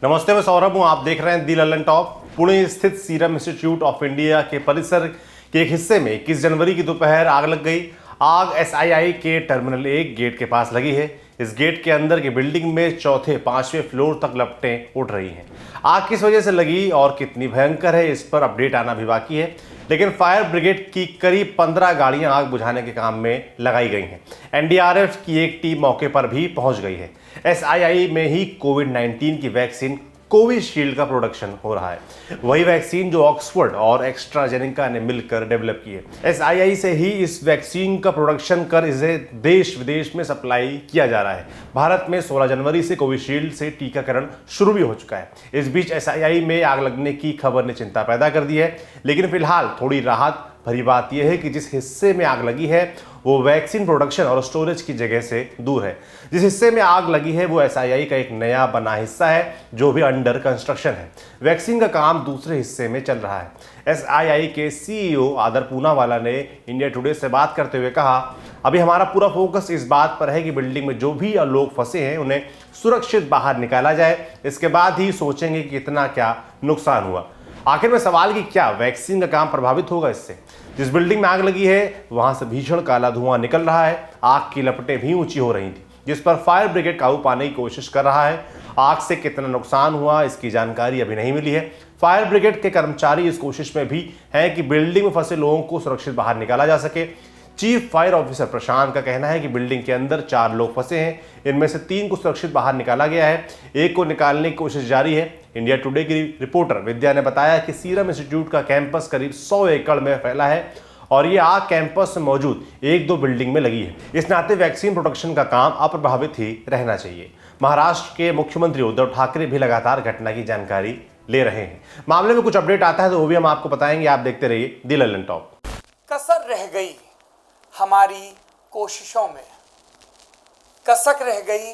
नमस्ते, मैं सौरभ हूं। आप देख रहे हैं दी लल्लन टॉप। पुणे स्थित सीरम इंस्टीट्यूट ऑफ इंडिया के परिसर के एक हिस्से में 21 जनवरी की दोपहर आग लग गई। आग एसआईआई के टर्मिनल 1 गेट के पास लगी है। इस गेट के अंदर की बिल्डिंग में चौथे 5वें फ्लोर तक लपटें उठ रही हैं। आग किस वजह से लगी और कितनी भयंकर है, इस पर अपडेट आना भी बाकी है, लेकिन फायर ब्रिगेड की करीब 15 गाड़ियां आग बुझाने के काम में लगाई गई हैं। एनडीआरएफ की एक टीम मौके पर भी पहुंच गई है। एसआईआई में ही कोविड-19 की वैक्सीन कोविशील्ड का प्रोडक्शन हो रहा है। वही वैक्सीन जो ऑक्सफोर्ड और एस्ट्राजेनेका ने मिलकर डेवलप की है। एसआईआई से ही इस वैक्सीन का प्रोडक्शन कर इसे देश विदेश में सप्लाई किया जा रहा है। भारत में 16 जनवरी से कोविशील्ड से टीकाकरण शुरू भी हो चुका है। इस बीच एसआईआई में आग लगने की खबर ने चिंता पैदा कर दी है, लेकिन फिलहाल थोड़ी राहत भरी बात यह है कि जिस हिस्से में आग लगी है वो वैक्सीन प्रोडक्शन और स्टोरेज की जगह से दूर है। जिस हिस्से में आग लगी है वो एसआईआई का एक नया बना हिस्सा है जो भी अंडर कंस्ट्रक्शन है। वैक्सीन का काम दूसरे हिस्से में चल रहा है। एसआईआई के सीईओ आदर पूनावाला ने इंडिया टुडे से बात करते हुए कहा, अभी हमारा पूरा फोकस इस बात पर है कि बिल्डिंग में जो भी लोग फंसे हैं उन्हें सुरक्षित बाहर निकाला जाए। इसके बाद ही सोचेंगे कि कितना क्या नुकसान हुआ। आखिर में सवाल कि क्या वैक्सीन का काम प्रभावित होगा इससे? जिस बिल्डिंग में आग लगी है वहां से भीषण काला धुआं निकल रहा है। आग की लपटें भी ऊंची हो रही थी, जिस पर फायर ब्रिगेड काबू पाने की कोशिश कर रहा है। आग से कितना नुकसान हुआ इसकी जानकारी अभी नहीं मिली है। फायर ब्रिगेड के कर्मचारी इस कोशिश में भी हैं कि बिल्डिंग में फंसे लोगों को सुरक्षित बाहर निकाला जा सके। चीफ फायर ऑफिसर प्रशांत का कहना है कि बिल्डिंग के अंदर 4 लोग फंसे हैं। इनमें से 3 को सुरक्षित बाहर निकाला गया है, 1 को निकालने की कोशिश जारी है। इंडिया टुडे की रिपोर्टर विद्या ने बताया कि सीरम इंस्टीट्यूट का कैंपस करीब 100 एकड़ में फैला है और ये आग कैंपस में मौजूद 1-2 बिल्डिंग में लगी है। इस नाते वैक्सीन प्रोडक्शन का काम अप्रभावित ही रहना चाहिए। महाराष्ट्र के मुख्यमंत्री उद्धव ठाकरे भी लगातार घटना की जानकारी ले रहे हैं। मामले में कुछ अपडेट आता है तो वो भी हम आपको बताएंगे। आप देखते रहिए दी लल्लन टॉप। कसर रह गई हमारी कोशिशों में, कसक रह गई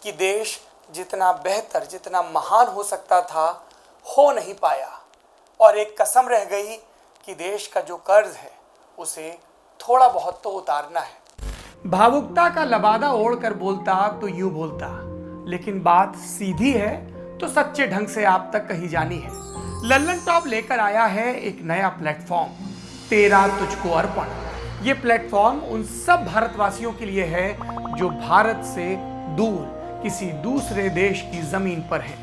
कि देश जितना बेहतर, जितना महान हो सकता था, हो नहीं पाया। और एक कसम रह गई कि देश का जो कर्ज है उसे थोड़ा बहुत तो उतारना है। भावुकता का लबादा ओढ़कर बोलता तो यूं बोलता, लेकिन बात सीधी है तो सच्चे ढंग से आप तक कही जानी है। लल्लन टॉप लेकर आया है एक नया प्लेटफॉर्म, तेरा तुझको अर्पण। ये प्लेटफॉर्म उन सब भारतवासियों के लिए है जो भारत से दूर किसी दूसरे देश की जमीन पर हैं,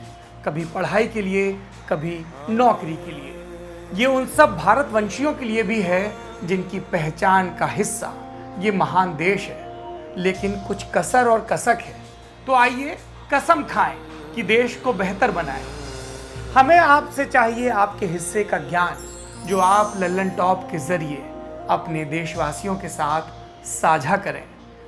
कभी पढ़ाई के लिए, कभी नौकरी के लिए। ये उन सब भारतवंशियों के लिए भी है जिनकी पहचान का हिस्सा ये महान देश है, लेकिन कुछ कसर और कसक है। तो आइए कसम खाएं कि देश को बेहतर बनाएं। हमें आपसे चाहिए आपके हिस्से का ज्ञान जो आप लल्लन टॉप के जरिए अपने देशवासियों के साथ साझा करें।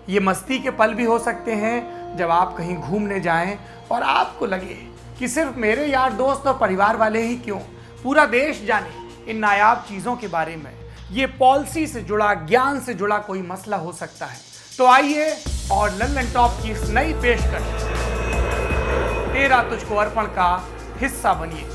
ये मस्ती के पल भी हो सकते हैं जब आप कहीं घूमने जाएं और आपको लगे कि सिर्फ मेरे यार दोस्त और परिवार वाले ही क्यों, पूरा देश जाने इन नायाब चीज़ों के बारे में। ये पॉलिसी से जुड़ा, ज्ञान से जुड़ा कोई मसला हो सकता है। तो आइए और लल्लन टॉप की इस नई पेशकश तेरा तुझको अर्पण का हिस्सा बनिए।